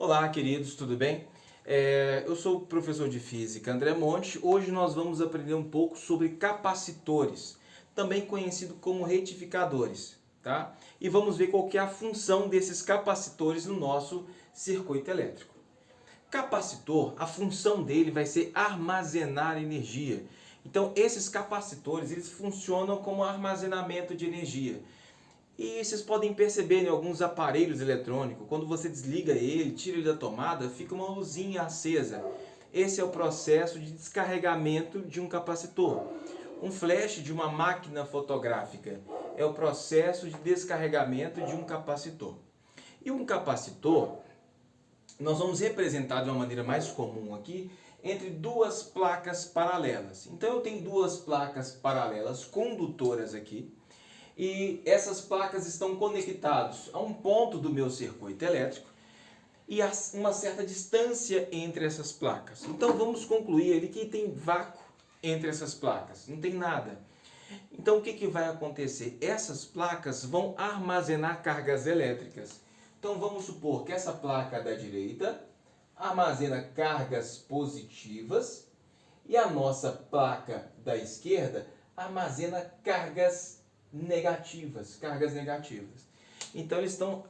Olá, queridos, tudo bem? Eu sou o professor de Física André Monte. Hoje nós vamos aprender um pouco sobre capacitores, também conhecido como retificadores, tá? E vamos ver qual que é a função desses capacitores no nosso circuito elétrico. Capacitor, a função dele vai ser armazenar energia. Então, esses capacitores, eles funcionam como armazenamento de energia. E vocês podem perceber em alguns aparelhos eletrônicos, quando você desliga ele, tira ele da tomada, fica uma luzinha acesa. Esse é o processo de descarregamento de um capacitor. Um flash de uma máquina fotográfica é o processo de descarregamento de um capacitor. E um capacitor, nós vamos representar de uma maneira mais comum aqui, entre duas placas paralelas. Então eu tenho duas placas paralelas condutoras aqui, e essas placas estão conectadas a um ponto do meu circuito elétrico e há uma certa distância entre essas placas. Então vamos concluir ali que tem vácuo entre essas placas, não tem nada. Então o que vai acontecer? Essas placas vão armazenar cargas elétricas. Então vamos supor que essa placa da direita armazena cargas positivas e a nossa placa da esquerda armazena cargas negativas. Então eles estão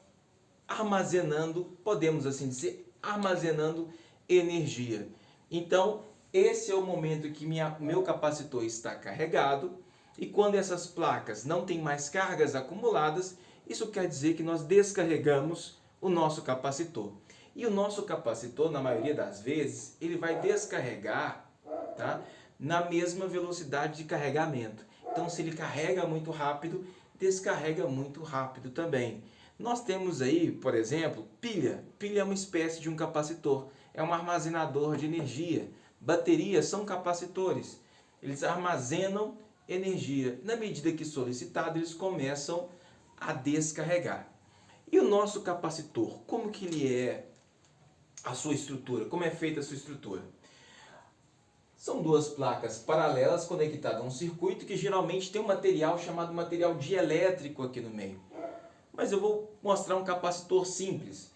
armazenando, podemos assim dizer, armazenando energia. Então esse é o momento que meu capacitor está carregado, e quando essas placas não têm mais cargas acumuladas, isso quer dizer que nós descarregamos o nosso capacitor. E o nosso capacitor, na maioria das vezes, ele vai descarregar, tá, na mesma velocidade de carregamento. Então, se ele carrega muito rápido, descarrega muito rápido também. Nós temos aí, por exemplo, pilha. Pilha é uma espécie de um capacitor. É um armazenador de energia. Baterias são capacitores. Eles armazenam energia. Na medida que solicitado, eles começam a descarregar. E o nosso capacitor, como que ele é a sua estrutura? Como é feita a sua estrutura? São duas placas paralelas conectadas a um circuito que geralmente tem um material chamado material dielétrico aqui no meio. Mas eu vou mostrar um capacitor simples.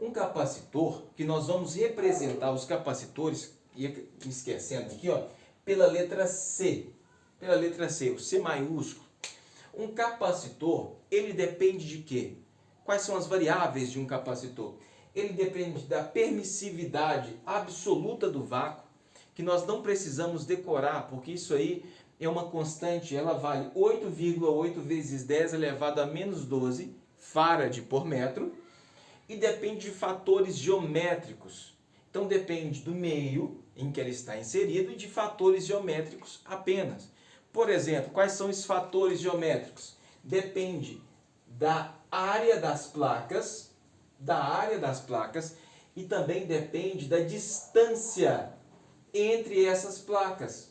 Um capacitor que nós vamos representar os capacitores, e me esquecendo aqui, ó, pela letra C. Pela letra C, o C maiúsculo. Um capacitor, ele depende de quê? Quais são as variáveis de um capacitor? Ele depende da permissividade absoluta do vácuo, que nós não precisamos decorar, porque isso aí é uma constante, ela vale 8,8 vezes 10 elevado a menos 12 farad por metro, e depende de fatores geométricos. Então depende do meio em que ela está inserido e de fatores geométricos apenas. Por exemplo, quais são os fatores geométricos? Depende da área das placas, e também depende da distância entre essas placas.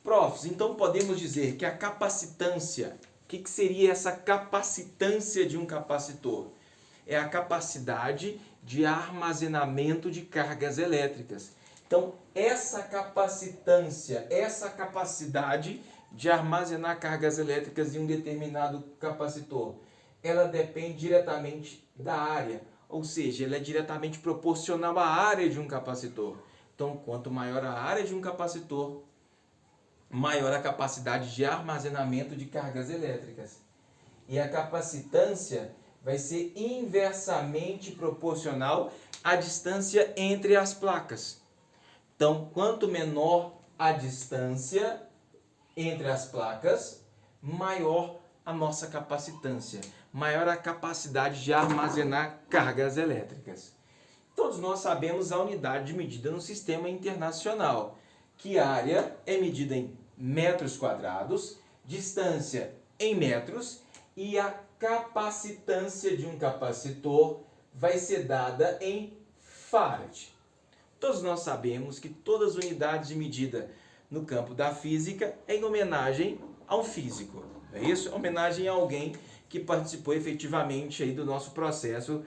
Profs, então podemos dizer que a capacitância, o que seria essa capacitância de um capacitor? É a capacidade de armazenamento de cargas elétricas. Então, essa capacitância, essa capacidade de armazenar cargas elétricas em um determinado capacitor, ela depende diretamente da área, ou seja, ela é diretamente proporcional à área de um capacitor. Então, quanto maior a área de um capacitor, maior a capacidade de armazenamento de cargas elétricas. E a capacitância vai ser inversamente proporcional à distância entre as placas. Então, quanto menor a distância entre as placas, maior a nossa capacitância, maior a capacidade de armazenar cargas elétricas. Todos nós sabemos a unidade de medida no sistema internacional, que área é medida em metros quadrados, distância em metros, e a capacitância de um capacitor vai ser dada em farad. Todos nós sabemos que todas as unidades de medida no campo da física é em homenagem a um físico, não é isso? É homenagem a alguém que participou efetivamente aí do nosso processo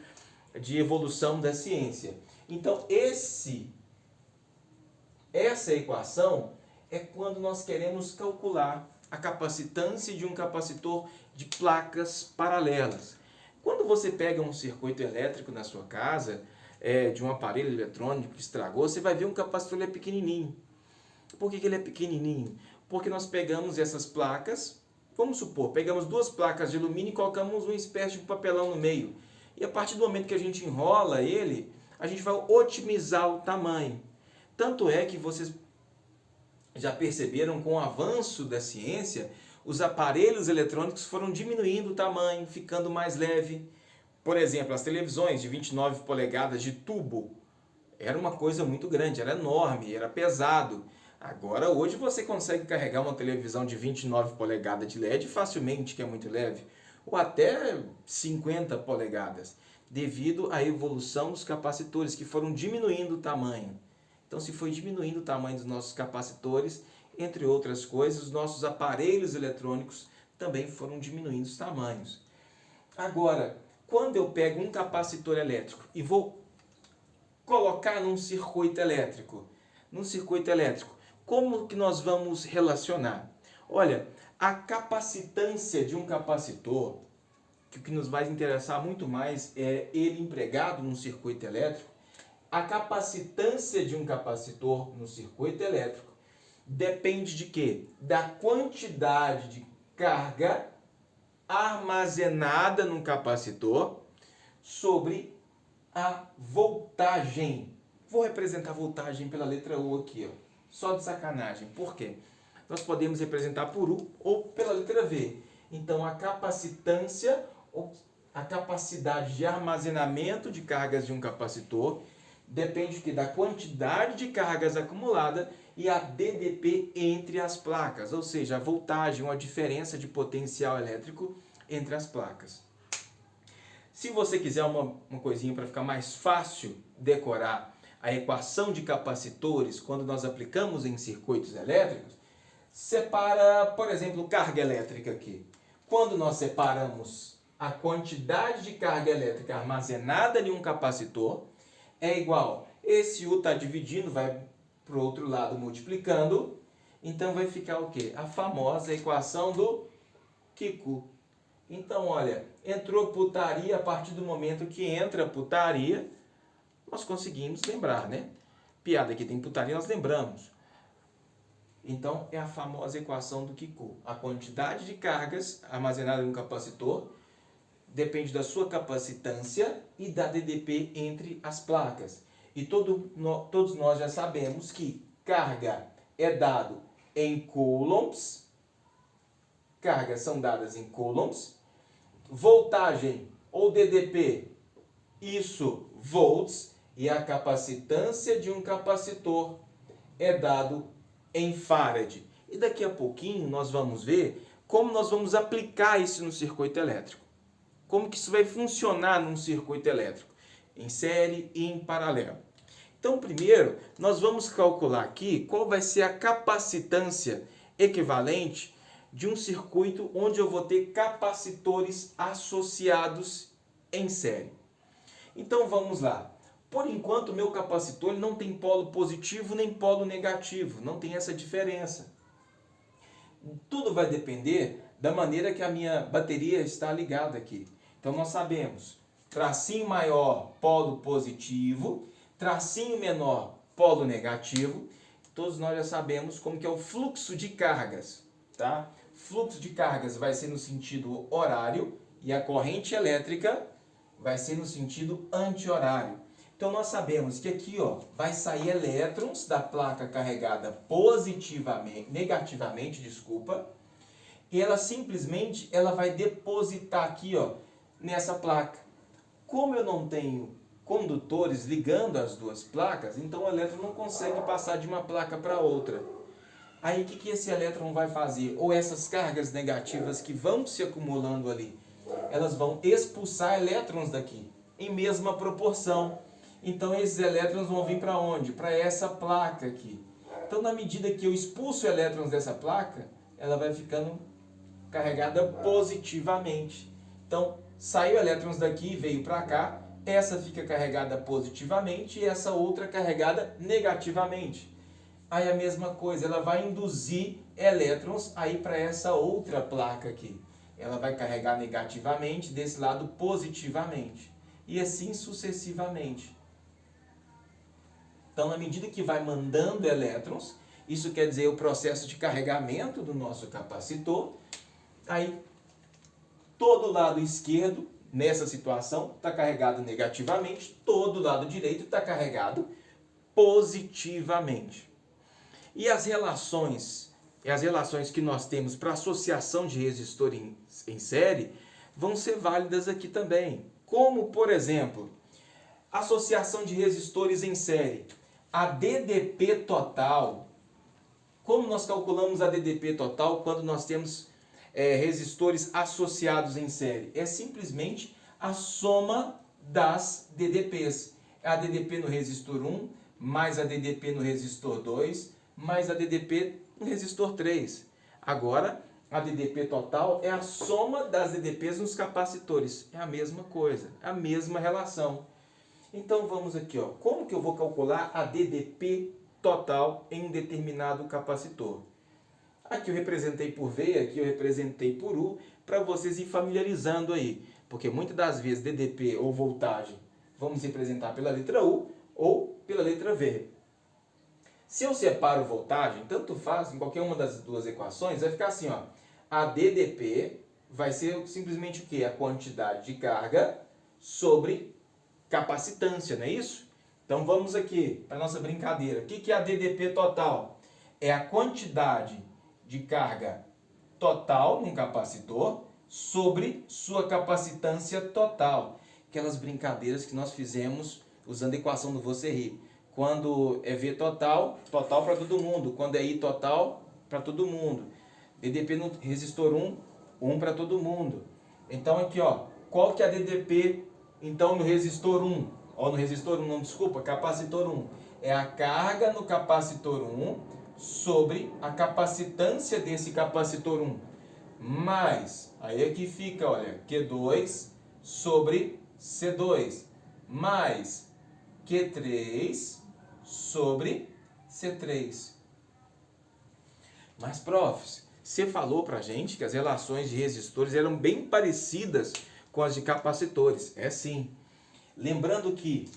de evolução da ciência. Então, essa equação é quando nós queremos calcular a capacitância de um capacitor de placas paralelas. Quando você pega um circuito elétrico na sua casa, de um aparelho eletrônico que estragou, você vai ver um capacitor ele é pequenininho. Por que ele é pequenininho? Porque nós pegamos essas placas, vamos supor, pegamos duas placas de alumínio e colocamos uma espécie de papelão no meio. E a partir do momento que a gente enrola ele, a gente vai otimizar o tamanho. Tanto é que vocês já perceberam, com o avanço da ciência, os aparelhos eletrônicos foram diminuindo o tamanho, ficando mais leve. Por exemplo, as televisões de 29 polegadas de tubo, era uma coisa muito grande, era enorme, era pesado. Agora, hoje, você consegue carregar uma televisão de 29 polegadas de LED facilmente, que é muito leve, ou até 50 polegadas, devido à evolução dos capacitores, que foram diminuindo o tamanho. Então, se foi diminuindo o tamanho dos nossos capacitores, entre outras coisas, os nossos aparelhos eletrônicos também foram diminuindo os tamanhos. Agora, quando eu pego um capacitor elétrico e vou colocar num circuito elétrico, como que nós vamos relacionar? Olha, a capacitância de um capacitor, que o que nos vai interessar muito mais é ele empregado num circuito elétrico, a capacitância de um capacitor no circuito elétrico depende de quê? Da quantidade de carga armazenada no capacitor sobre a voltagem. Vou representar a voltagem pela letra U aqui, ó. Só de sacanagem. Por quê? Nós podemos representar por U ou pela letra V. Então, a capacitância, ou a capacidade de armazenamento de cargas de um capacitor, depende da quantidade de cargas acumulada e a DDP entre as placas, ou seja, a voltagem ou a diferença de potencial elétrico entre as placas. Se você quiser uma coisinha para ficar mais fácil decorar a equação de capacitores quando nós aplicamos em circuitos elétricos, separa, por exemplo, carga elétrica aqui. Quando nós separamos a quantidade de carga elétrica armazenada em um capacitor, é igual, esse U está dividindo, vai para o outro lado multiplicando, então vai ficar o quê? A famosa equação do Q. Então, olha, entrou putaria, a partir do momento que entra putaria, nós conseguimos lembrar, né? Piada que tem putaria, nós lembramos. Então, é a famosa equação do Q. A quantidade de cargas armazenadas em um capacitor depende da sua capacitância e da DDP entre as placas. E todos nós já sabemos que carga é dado em coulombs, cargas são dadas em coulombs, voltagem ou DDP, isso volts, e a capacitância de um capacitor é dado em farad. E daqui a pouquinho nós vamos ver como nós vamos aplicar isso no circuito elétrico. Como que isso vai funcionar num circuito elétrico, em série e em paralelo. Então, primeiro, nós vamos calcular aqui qual vai ser a capacitância equivalente de um circuito onde eu vou ter capacitores associados em série. Então, vamos lá. Por enquanto, o meu capacitor não tem polo positivo nem polo negativo, não tem essa diferença. Tudo vai depender da maneira que a minha bateria está ligada aqui. Então, nós sabemos, tracinho maior, polo positivo, tracinho menor, polo negativo. Todos nós já sabemos como que é o fluxo de cargas, tá? Fluxo de cargas vai ser no sentido horário e a corrente elétrica vai ser no sentido anti-horário. Então, nós sabemos que aqui, ó, vai sair elétrons da placa carregada negativamente, e ela simplesmente vai depositar aqui, ó, nessa placa. Como eu não tenho condutores ligando as duas placas, então o elétron não consegue passar de uma placa para outra. Aí o que esse elétron vai fazer? Ou essas cargas negativas que vão se acumulando ali, elas vão expulsar elétrons daqui, em mesma proporção. Então esses elétrons vão vir para onde? Para essa placa aqui. Então, na medida que eu expulso elétrons dessa placa, ela vai ficando carregada positivamente. Então, saiu elétrons daqui e veio para cá, essa fica carregada positivamente e essa outra carregada negativamente. Aí a mesma coisa, ela vai induzir elétrons aí para essa outra placa aqui. ela vai carregar negativamente, desse lado positivamente. E assim sucessivamente. Então, na medida que vai mandando elétrons, isso quer dizer o processo de carregamento do nosso capacitor, aí todo o lado esquerdo, nessa situação, está carregado negativamente, todo o lado direito está carregado positivamente. E as relações que nós temos para associação de resistor em série vão ser válidas aqui também. Como, por exemplo, associação de resistores em série. A DDP total. Como nós calculamos a DDP total quando nós temos resistores associados em série? É simplesmente a soma das DDPs. A DDP no resistor 1, mais a DDP no resistor 2, mais a DDP no resistor 3. Agora, a DDP total é a soma das DDPs nos capacitores. É a mesma coisa, é a mesma relação. Então vamos aqui, ó. Como que eu vou calcular a DDP total em um determinado capacitor? Aqui eu representei por V, aqui eu representei por U, para vocês ir familiarizando aí. Porque muitas das vezes DDP ou voltagem vamos representar pela letra U ou pela letra V. Se eu separo voltagem, tanto faz, em qualquer uma das duas equações, vai ficar assim, ó. A DDP vai ser simplesmente o quê? A quantidade de carga sobre capacitância, não é isso? Então vamos aqui para a nossa brincadeira. O que é a DDP total? É a quantidade de carga total num capacitor sobre sua capacitância total. Aquelas brincadeiras que nós fizemos usando a equação do Você Ri. Quando é V total, total para todo mundo. Quando é I total, para todo mundo. DDP no resistor 1, 1 para todo mundo. Então aqui, ó, qual que é a DDP então no resistor 1? Ó, no resistor 1, não, desculpa, capacitor 1. É a carga no capacitor 1 sobre a capacitância desse capacitor 1. Mais, aí aqui fica, olha, Q2 sobre C2. Mais Q3 sobre C3. Mas, profs, você falou pra gente que as relações de resistores eram bem parecidas com as de capacitores. É sim. Lembrando que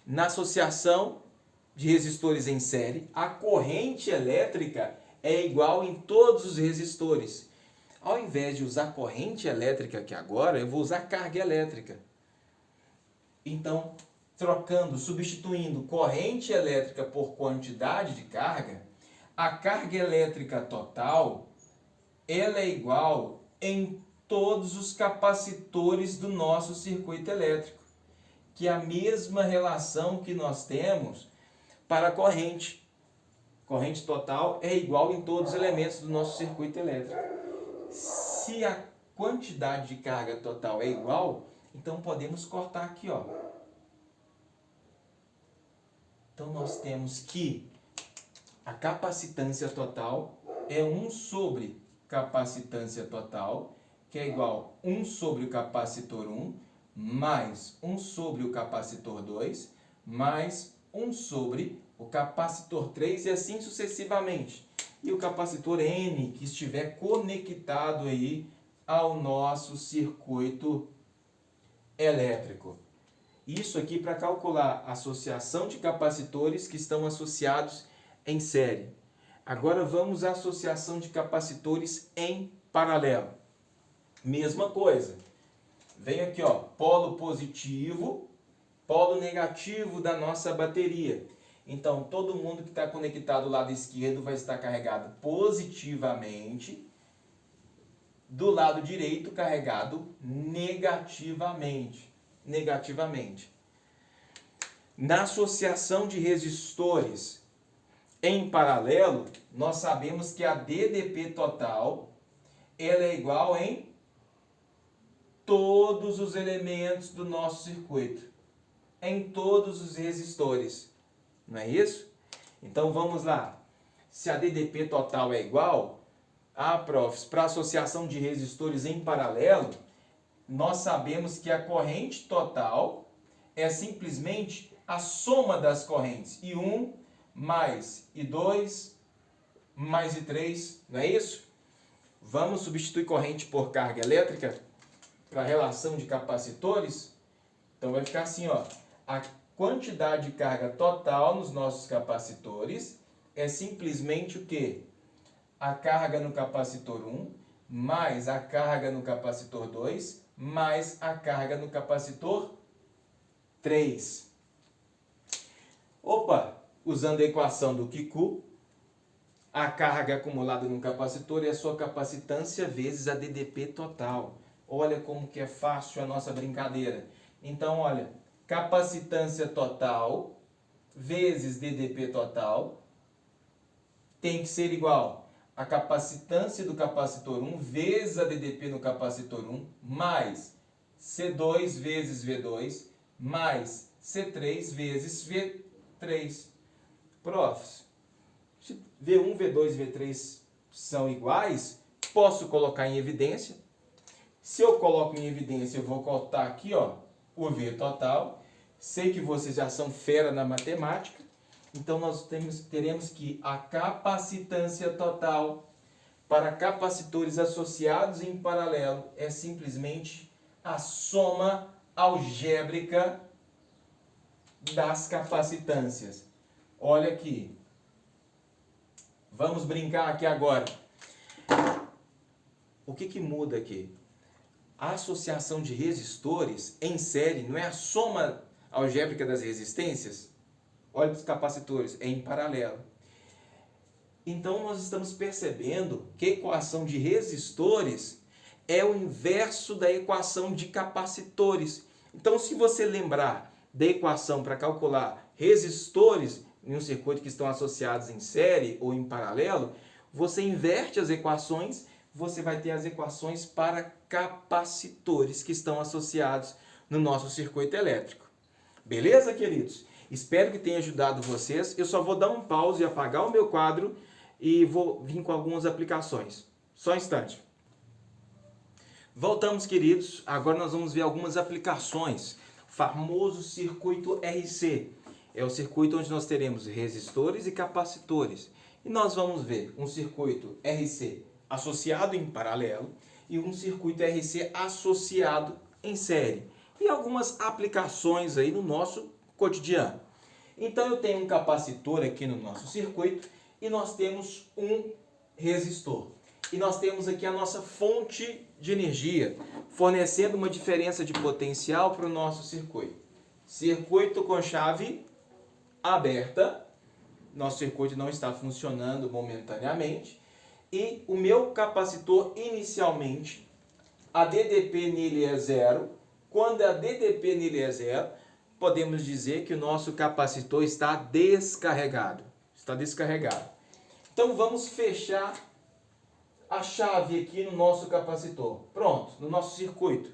na associação de resistores em série, a corrente elétrica é igual em todos os resistores. Ao invés de usar corrente elétrica aqui agora, eu vou usar carga elétrica. Então, trocando, substituindo corrente elétrica por quantidade de carga, a carga elétrica total ela é igual em todos os capacitores do nosso circuito elétrico, que é a mesma relação que nós temos para a corrente. Corrente total é igual em todos os elementos do nosso circuito elétrico. Se a quantidade de carga total é igual, então podemos cortar aqui, ó. Então nós temos que a capacitância total é 1 sobre capacitância total, que é igual a 1 sobre o capacitor 1, mais 1 sobre o capacitor 2, mais 1 sobre o capacitor 3 e assim sucessivamente. E o capacitor N que estiver conectado aí ao nosso circuito elétrico. Isso aqui para calcular a associação de capacitores que estão associados em série. Agora vamos à associação de capacitores em paralelo. Mesma coisa. Vem aqui, ó, polo positivo, polo negativo da nossa bateria. Então, todo mundo que está conectado do lado esquerdo vai estar carregado positivamente. Do lado direito, carregado negativamente. Na associação de resistores em paralelo, nós sabemos que a DDP total ela é igual em todos os elementos do nosso circuito, em todos os resistores, não é isso? Então vamos lá. Se a DDP total é igual, profs, para a associação de resistores em paralelo, nós sabemos que a corrente total é simplesmente a soma das correntes. I1 mais I2 mais I3, não é isso? Vamos substituir corrente por carga elétrica para a relação de capacitores? Então vai ficar assim, ó, a quantidade de carga total nos nossos capacitores é simplesmente o quê? A carga no capacitor 1 mais a carga no capacitor 2 mais a carga no capacitor 3. Opa, usando a equação do Kiku, a carga acumulada no capacitor é a sua capacitância vezes a DDP total. Olha como que é fácil a nossa brincadeira. Então, olha, capacitância total vezes DDP total tem que ser igual a capacitância do capacitor 1 vezes a DDP no capacitor 1 mais C2 vezes V2 mais C3 vezes V3. Profs, se V1, V2 e V3 são iguais, posso colocar em evidência. Se eu coloco em evidência, eu vou botar aqui, ó, o V total. Sei que vocês já são fera na matemática. Então, nós teremos que a capacitância total para capacitores associados em paralelo é simplesmente a soma algébrica das capacitâncias. Olha aqui. Vamos brincar aqui agora. O que muda aqui? A associação de resistores em série não é a soma algébrica das resistências? Olha os capacitores, é em paralelo. Então, nós estamos percebendo que a equação de resistores é o inverso da equação de capacitores. Então, se você lembrar da equação para calcular resistores em um circuito que estão associados em série ou em paralelo, você inverte as equações, você vai ter as equações para capacitores que estão associados no nosso circuito elétrico. Beleza, queridos? Espero que tenha ajudado vocês. Eu só vou dar um pause e apagar o meu quadro e vou vir com algumas aplicações. Só um instante. Voltamos, queridos. Agora nós vamos ver algumas aplicações. O famoso circuito RC. É o circuito onde nós teremos resistores e capacitores. E nós vamos ver um circuito RC associado em paralelo e um circuito RC associado em série. E algumas aplicações aí no nosso cotidiano. Então eu tenho um capacitor aqui no nosso circuito e nós temos um resistor. E nós temos aqui a nossa fonte de energia, fornecendo uma diferença de potencial para o nosso circuito. Circuito com chave aberta, nosso circuito não está funcionando momentaneamente, e o meu capacitor inicialmente, a DDP nele é zero. Quando a DDP nele é zero, podemos dizer que o nosso capacitor está descarregado. Está descarregado. Então vamos fechar a chave aqui no nosso capacitor. Pronto, no nosso circuito.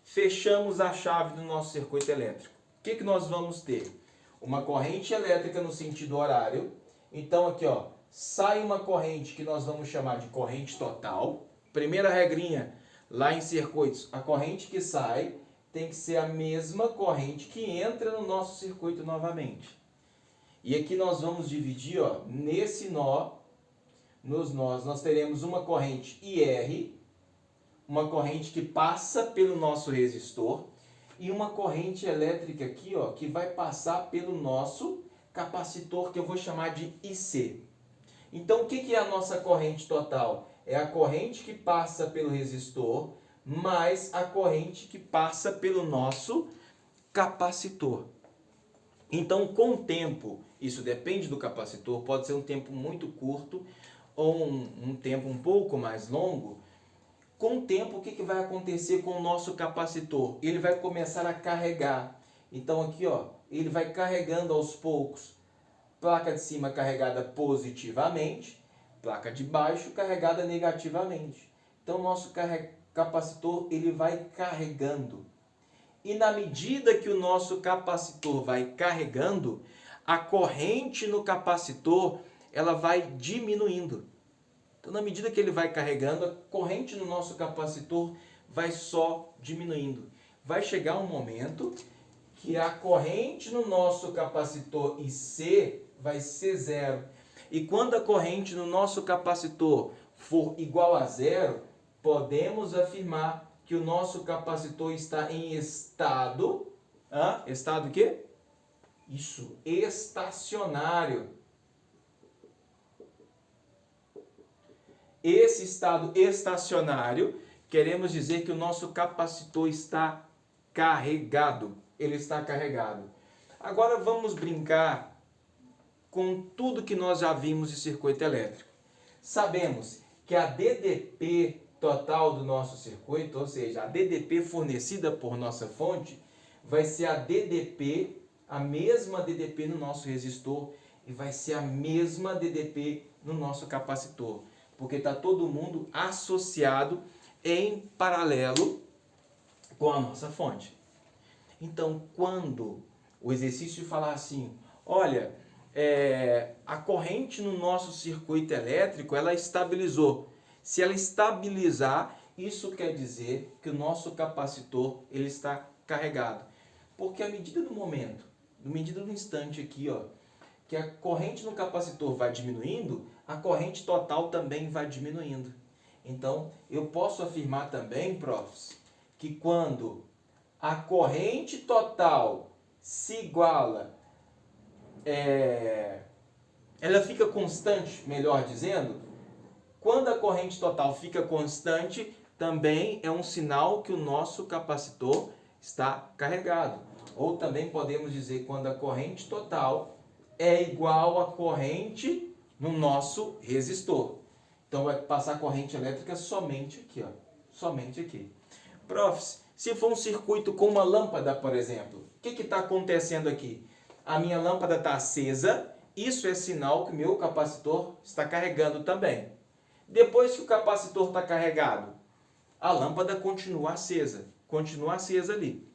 Fechamos a chave do nosso circuito elétrico. O que nós vamos ter? Uma corrente elétrica no sentido horário. Então aqui, ó, sai uma corrente que nós vamos chamar de corrente total. Primeira regrinha lá em circuitos, a corrente que sai tem que ser a mesma corrente que entra no nosso circuito novamente. E aqui nós vamos dividir, ó, nesse nó, nos nós, nós teremos uma corrente IR, uma corrente que passa pelo nosso resistor, e uma corrente elétrica aqui, ó, que vai passar pelo nosso capacitor, que eu vou chamar de IC. Então, o que é a nossa corrente total? É a corrente que passa pelo resistor, mais a corrente que passa pelo nosso capacitor. Então, com o tempo, isso depende do capacitor, pode ser um tempo muito curto ou um tempo um pouco mais longo. Com o tempo, o que vai acontecer com o nosso capacitor? Ele vai começar a carregar. Então, aqui, ó, ele vai carregando aos poucos. Placa de cima carregada positivamente, placa de baixo carregada negativamente. Então, o nosso capacitor ele vai carregando. E na medida que o nosso capacitor vai carregando, a corrente no capacitor ela vai diminuindo. Então, na medida que ele vai carregando, a corrente no nosso capacitor vai só diminuindo. Vai chegar um momento que a corrente no nosso capacitor IC vai ser zero. E quando a corrente no nosso capacitor for igual a zero, podemos afirmar que o nosso capacitor está em estado... Estado o quê? Isso, estacionário. Esse estado estacionário, queremos dizer que o nosso capacitor está carregado. Ele está carregado. Agora vamos brincar com tudo que nós já vimos de circuito elétrico. Sabemos que a DDP total do nosso circuito, ou seja, a DDP fornecida por nossa fonte, vai ser a DDP, a mesma DDP no nosso resistor e vai ser a mesma DDP no nosso capacitor, porque está todo mundo associado em paralelo com a nossa fonte. Então, quando o exercício falar assim, olha, a corrente no nosso circuito elétrico, ela estabilizou. Se ela estabilizar, isso quer dizer que o nosso capacitor ele está carregado. Porque à medida do momento, à medida do instante aqui, ó, que a corrente no capacitor vai diminuindo, a corrente total também vai diminuindo. Então, eu posso afirmar também, profs, que quando a corrente total se iguala, ela fica constante, melhor dizendo, quando a corrente total fica constante, também é um sinal que o nosso capacitor está carregado. Ou também podemos dizer quando a corrente total é igual à corrente no nosso resistor. Então vai passar corrente elétrica somente aqui, ó, somente aqui. Profs, se for um circuito com uma lâmpada, por exemplo, o que está acontecendo aqui? A minha lâmpada está acesa, isso é sinal que o meu capacitor está carregando também. Depois que o capacitor está carregado, a lâmpada continua acesa ali.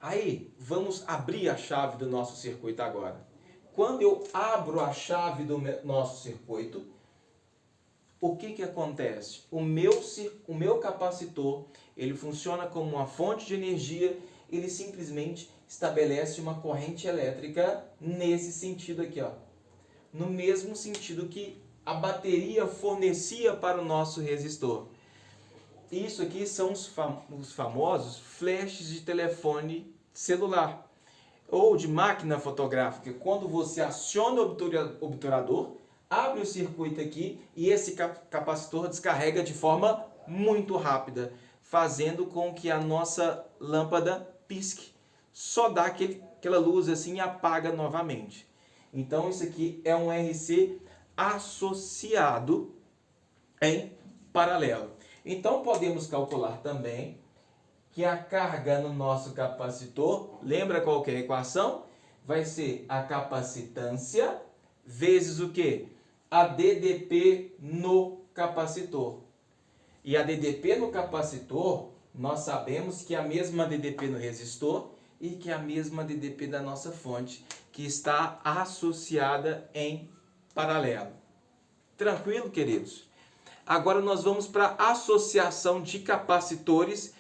Aí, vamos abrir a chave do nosso circuito agora. Quando eu abro a chave do nosso circuito, o que acontece? O meu capacitor, ele funciona como uma fonte de energia, ele simplesmente estabelece uma corrente elétrica nesse sentido aqui, ó. No mesmo sentido que a bateria fornecia para o nosso resistor. Isso aqui são os famosos flashes de telefone celular ou de máquina fotográfica. Quando você aciona o obturador, abre o circuito aqui e esse capacitor descarrega de forma muito rápida, fazendo com que a nossa lâmpada pisque. Só dá aquela luz assim e apaga novamente. Então isso aqui é um RC associado em paralelo. Então podemos calcular também que a carga no nosso capacitor, lembra qual que é a equação? Vai ser a capacitância vezes o quê? A DDP no capacitor. E a DDP no capacitor, nós sabemos que é a mesma DDP no resistor e que é a mesma DDP da nossa fonte, que está associada em paralelo. Tranquilo, queridos? Agora nós vamos para a associação de capacitores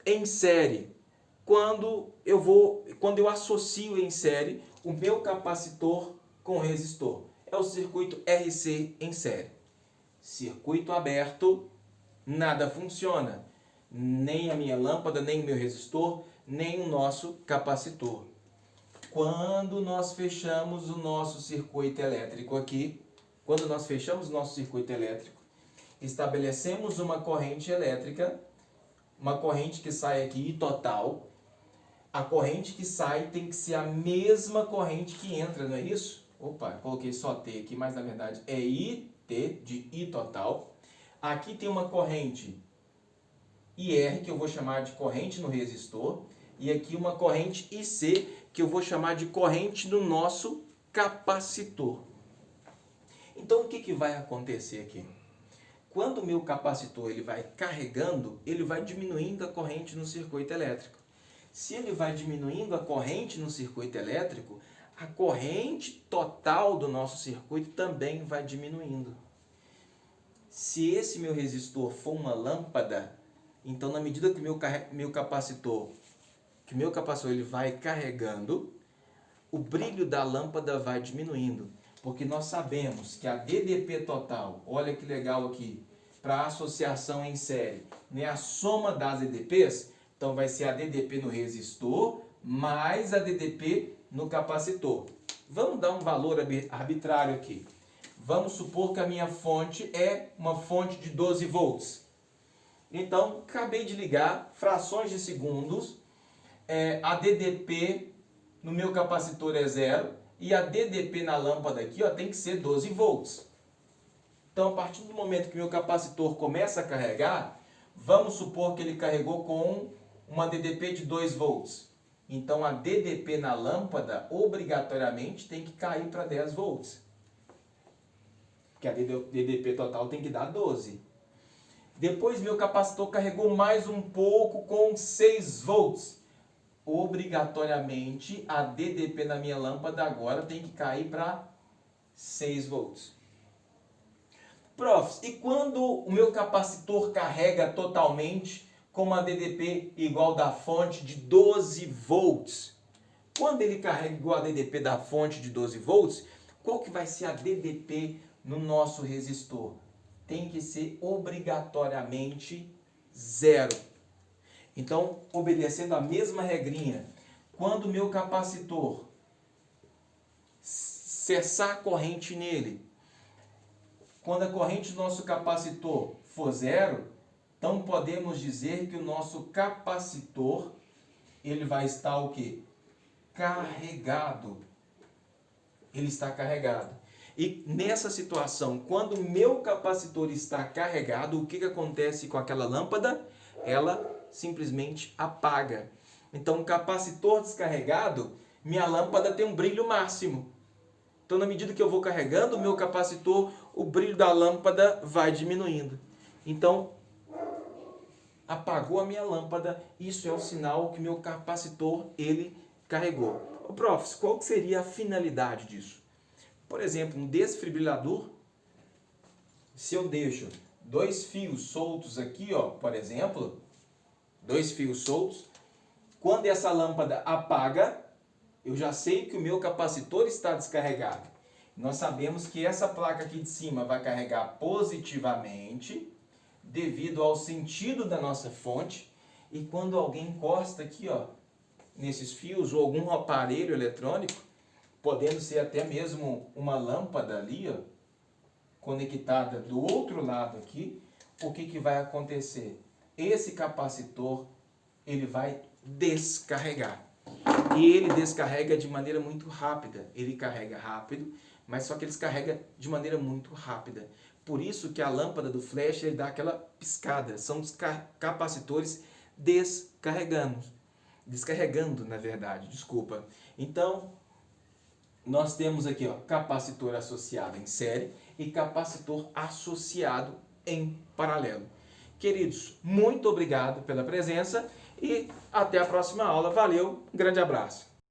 em série. Quando eu associo em série o meu capacitor com o resistor. É o circuito RC em série. Circuito aberto, nada funciona. Nem a minha lâmpada, nem o meu resistor, nem o nosso capacitor. Quando nós fechamos o nosso circuito elétrico aqui, estabelecemos uma corrente elétrica, uma corrente que sai aqui total. A corrente que sai tem que ser a mesma corrente que entra, não é isso? Opa, coloquei só T aqui, mas na verdade é IT, de I total. Aqui tem uma corrente IR, que eu vou chamar de corrente no resistor. E aqui uma corrente IC, que eu vou chamar de corrente no nosso capacitor. Então o que vai acontecer aqui? Quando o meu capacitor ele vai carregando, ele vai diminuindo a corrente no circuito elétrico. Se ele vai diminuindo a corrente no circuito elétrico, a corrente total do nosso circuito também vai diminuindo. Se esse meu resistor for uma lâmpada, então na medida que meu capacitor ele vai carregando, o brilho da lâmpada vai diminuindo. Porque nós sabemos que a DDP total, olha que legal aqui, para associação em série, né, a soma das DDPs, então vai ser a DDP no resistor mais a DDP no capacitor. Vamos dar um valor arbitrário aqui. Vamos supor que a minha fonte é uma fonte de 12 volts. Então, acabei de ligar, frações de segundos, a DDP no meu capacitor é 0 e a DDP na lâmpada aqui, ó, tem que ser 12 volts. Então, a partir do momento que meu capacitor começa a carregar, vamos supor que ele carregou com uma DDP de 2 volts. Então, a DDP na lâmpada, obrigatoriamente, tem que cair para 10 volts. Porque a DDP total tem que dar 12. Depois, meu capacitor carregou mais um pouco com 6 volts. Obrigatoriamente, a DDP na minha lâmpada agora tem que cair para 6 volts. Profs, e quando o meu capacitor carrega totalmente com uma DDP igual da fonte de 12 volts? Quando ele carrega igual a DDP da fonte de 12 volts, qual que vai ser a DDP no nosso resistor? Tem que ser obrigatoriamente 0. Então, obedecendo a mesma regrinha, quando o meu capacitor cessar a corrente nele, quando a corrente do nosso capacitor for 0, então podemos dizer que o nosso capacitor ele vai estar o quê? Carregado. Ele está carregado. E nessa situação, quando o meu capacitor está carregado, o que acontece com aquela lâmpada? Ela simplesmente apaga. Então, o capacitor descarregado, minha lâmpada tem um brilho máximo. Então, na medida que eu vou carregando o meu capacitor, o brilho da lâmpada vai diminuindo. Então, apagou a minha lâmpada, isso é o sinal que meu capacitor ele carregou. Ô, profs, qual seria a finalidade disso? Por exemplo, um desfibrilador, se eu deixo 2 fios soltos aqui, ó, por exemplo, 2 fios soltos, quando essa lâmpada apaga, eu já sei que o meu capacitor está descarregado. Nós sabemos que essa placa aqui de cima vai carregar positivamente, devido ao sentido da nossa fonte, e quando alguém encosta aqui, ó, nesses fios, ou algum aparelho eletrônico, podendo ser até mesmo uma lâmpada ali, ó, conectada do outro lado aqui, o que vai acontecer? Esse capacitor, ele vai descarregar. E ele descarrega de maneira muito rápida. Ele carrega rápido, mas só que ele descarrega de maneira muito rápida. Por isso que a lâmpada do flash ele dá aquela piscada. São os capacitores descarregando, na verdade, desculpa. Então, nós temos aqui, ó, capacitor associado em série e capacitor associado em paralelo. Queridos, muito obrigado pela presença e até a próxima aula. Valeu, um grande abraço.